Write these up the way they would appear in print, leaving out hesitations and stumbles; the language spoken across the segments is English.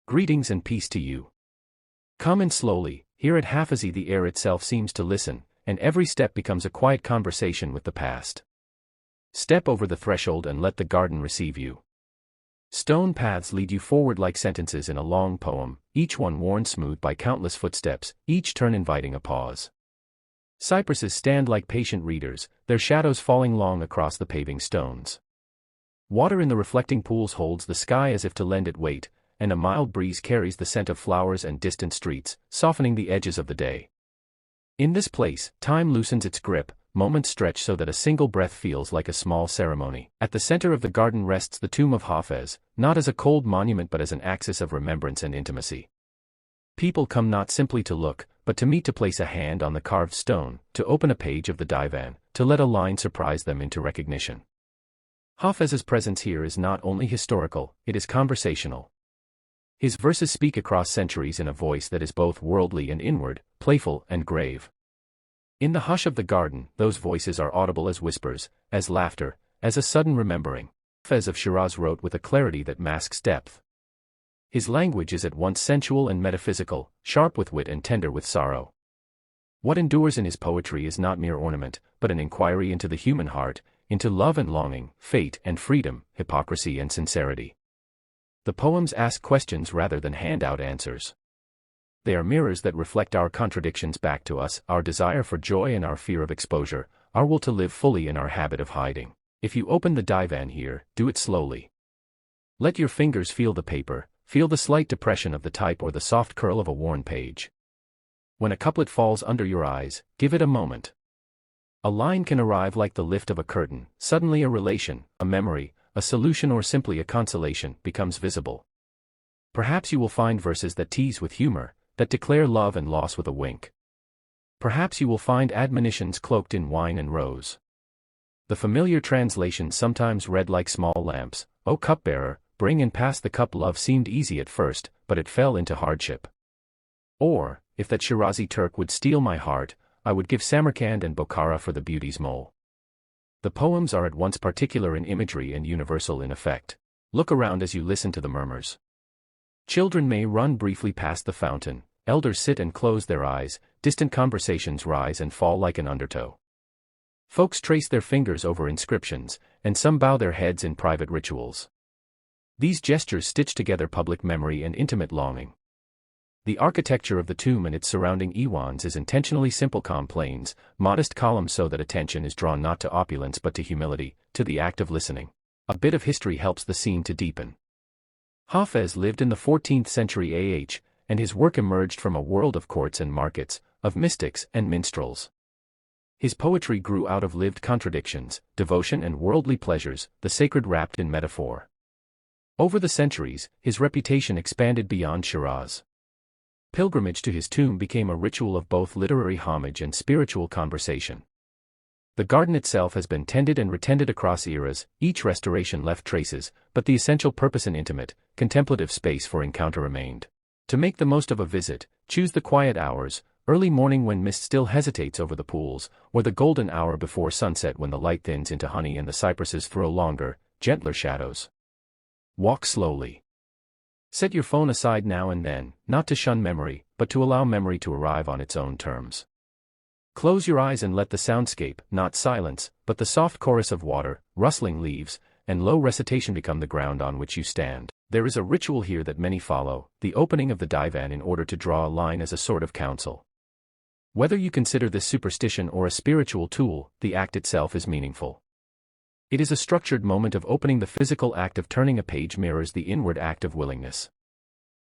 Greetings and peace to you. Come in slowly. Here at Hafezieh the air itself seems to listen, and every step becomes a quiet conversation with the past. Step over the threshold and let the garden receive you. Stone paths lead you forward like sentences in a long poem, each one worn smooth by countless footsteps, each turn inviting a pause. Cypresses stand like patient readers, their shadows falling long across the paving stones. Water in the reflecting pools holds the sky as if to lend it weight, and a mild breeze carries the scent of flowers and distant streets, softening the edges of the day. In this place, time loosens its grip, moments stretch so that a single breath feels like a small ceremony. At the center of the garden rests the tomb of Hafez, not as a cold monument but as an axis of remembrance and intimacy. People come not simply to look, but to meet, to place a hand on the carved stone, to open a page of the Divan, to let a line surprise them into recognition. Hafez's presence here is not only historical, it is conversational. His verses speak across centuries in a voice that is both worldly and inward, playful and grave. In the hush of the garden, those voices are audible as whispers, as laughter, as a sudden remembering. Hafez of Shiraz wrote with a clarity that masks depth. His language is at once sensual and metaphysical, sharp with wit and tender with sorrow. What endures in his poetry is not mere ornament, but an inquiry into the human heart, into love and longing, fate and freedom, hypocrisy and sincerity. The poems ask questions rather than hand out answers. They are mirrors that reflect our contradictions back to us, our desire for joy and our fear of exposure, our will to live fully and our habit of hiding. If you open the Divan here, do it slowly. Let your fingers feel the paper, feel the slight depression of the type or the soft curl of a worn page. When a couplet falls under your eyes, give it a moment. A line can arrive like the lift of a curtain, suddenly a relation, a memory, a solution or simply a consolation becomes visible. Perhaps you will find verses that tease with humor, that declare love and loss with a wink. Perhaps you will find admonitions cloaked in wine and rose. The familiar translations sometimes read like small lamps, "O cupbearer, bring and pass the cup." Love seemed easy at first, but it fell into hardship. Or, if that Shirazi Turk would steal my heart, I would give Samarkand and Bokhara for the beauty's mole. The poems are at once particular in imagery and universal in effect. Look around as you listen to the murmurs. Children may run briefly past the fountain, elders sit and close their eyes, distant conversations rise and fall like an undertow. Folks trace their fingers over inscriptions, and some bow their heads in private rituals. These gestures stitch together public memory and intimate longing. The architecture of the tomb and its surrounding iwans is intentionally simple, calm planes, modest columns so that attention is drawn not to opulence but to humility, to the act of listening. A bit of history helps the scene to deepen. Hafez lived in the 14th century AH, and his work emerged from a world of courts and markets, of mystics and minstrels. His poetry grew out of lived contradictions, devotion and worldly pleasures, the sacred wrapped in metaphor. Over the centuries, his reputation expanded beyond Shiraz. Pilgrimage to his tomb became a ritual of both literary homage and spiritual conversation. The garden itself has been tended and retended across eras, each restoration left traces, but the essential purpose and intimate, contemplative space for encounter remained. To make the most of a visit, choose the quiet hours, early morning when mist still hesitates over the pools, or the golden hour before sunset when the light thins into honey and the cypresses throw longer, gentler shadows. Walk slowly. Set your phone aside now and then, not to shun memory, but to allow memory to arrive on its own terms. Close your eyes and let the soundscape, not silence, but the soft chorus of water, rustling leaves, and low recitation become the ground on which you stand. There is a ritual here that many follow, the opening of the Divan in order to draw a line as a sort of counsel. Whether you consider this superstition or a spiritual tool, the act itself is meaningful. It is a structured moment of opening. The physical act of turning a page mirrors the inward act of willingness.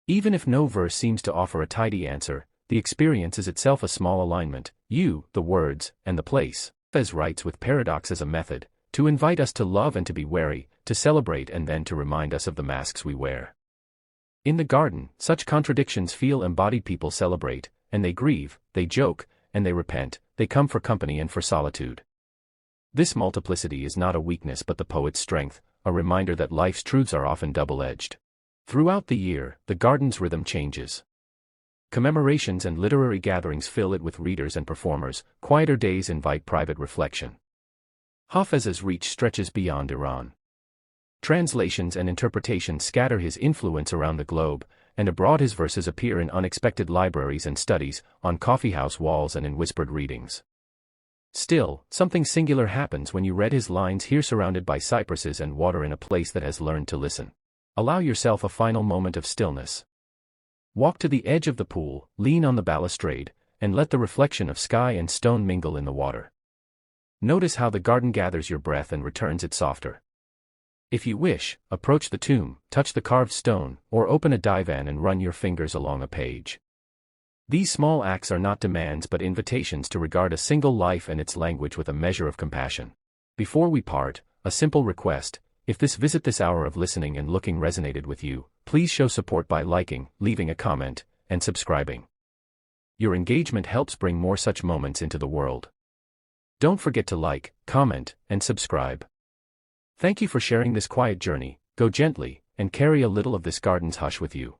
Even if no verse seems to offer a tidy answer, the experience is itself a small alignment, you, the words, and the place. Hafez writes with paradox as a method, to invite us to love and to be wary, to celebrate and then to remind us of the masks we wear. In the garden, such contradictions feel embodied. People celebrate, and they grieve, they joke, and they repent, they come for company and for solitude. This multiplicity is not a weakness but the poet's strength, a reminder that life's truths are often double-edged. Throughout the year, the garden's rhythm changes. Commemorations and literary gatherings fill it with readers and performers, quieter days invite private reflection. Hafez's reach stretches beyond Iran. Translations and interpretations scatter his influence around the globe, and abroad his verses appear in unexpected libraries and studies, on coffeehouse walls and in whispered readings. Still, something singular happens when you read his lines here surrounded by cypresses and water in a place that has learned to listen. Allow yourself a final moment of stillness. Walk to the edge of the pool, lean on the balustrade, and let the reflection of sky and stone mingle in the water. Notice how the garden gathers your breath and returns it softer. If you wish, approach the tomb, touch the carved stone, or open a divan and run your fingers along a page. These small acts are not demands but invitations to regard a single life and its language with a measure of compassion. Before we part, a simple request: if this hour of listening and looking resonated with you, please show support by liking, leaving a comment, and subscribing. Your engagement helps bring more such moments into the world. Don't forget to like, comment, and subscribe. Thank you for sharing this quiet journey. Go gently, and carry a little of this garden's hush with you.